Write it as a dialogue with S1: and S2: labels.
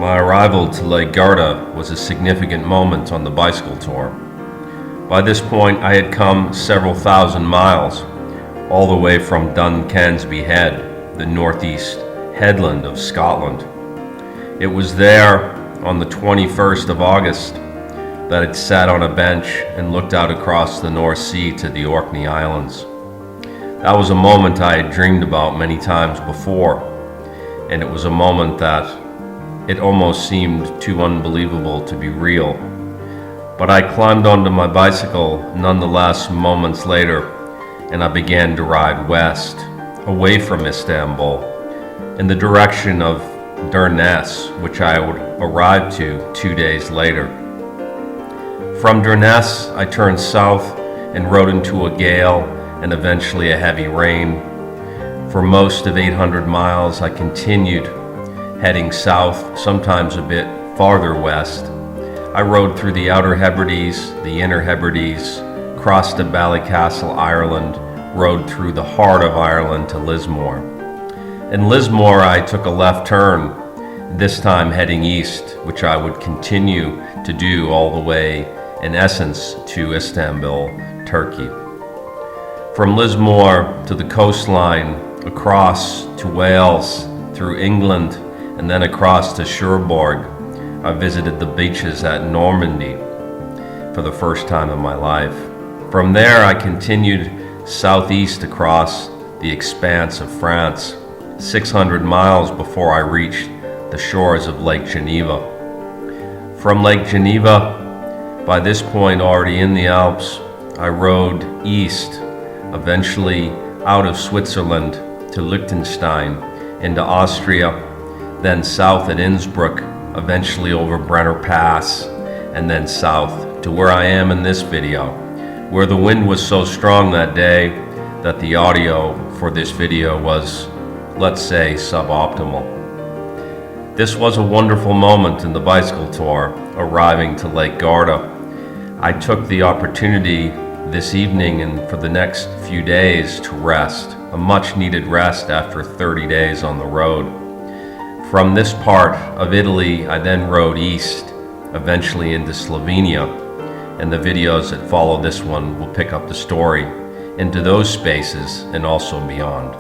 S1: My arrival to Lake Garda was a significant moment on the bicycle tour. By this point, I had come several thousand miles, all the way from Duncansby Head, the northeast headland of Scotland. It was there, on the 21st of August, that I sat on a bench and looked out across the North Sea to the Orkney Islands. That was a moment I had dreamed about many times before, and it was a moment that it almost seemed too unbelievable to be real. But I climbed onto my bicycle nonetheless moments later, and I began to ride west, away from Istanbul, in the direction of Durnes, which I would arrive to 2 days later. From Durnes, I turned south and rode into a gale and eventually a heavy rain. For most of 800 miles, I continued heading south, sometimes a bit farther west. I rode through the Outer Hebrides, the Inner Hebrides, crossed to Ballycastle, Ireland, rode through the heart of Ireland to Lismore. In Lismore, I took a left turn, this time heading east, which I would continue to do all the way, in essence, to Istanbul, Turkey. From Lismore to the coastline, across to Wales, through England, and then across to Cherbourg, I visited the beaches at Normandy for the first time in my life. From there, I continued southeast across the expanse of France, 600 miles before I reached the shores of Lake Geneva. From Lake Geneva, by this point already in the Alps, I rode east, eventually out of Switzerland to Liechtenstein, into Austria, then south at Innsbruck, eventually over Brenner Pass, and then south to where I am in this video, where the wind was so strong that day that the audio for this video was, let's say, suboptimal. This was a wonderful moment in the bicycle tour, arriving to Lake Garda. I took the opportunity this evening and for the next few days to rest, a much needed rest after 30 days on the road. From this part of Italy, I then rode east, eventually into Slovenia, and the videos that follow this one will pick up the story into those spaces and also beyond.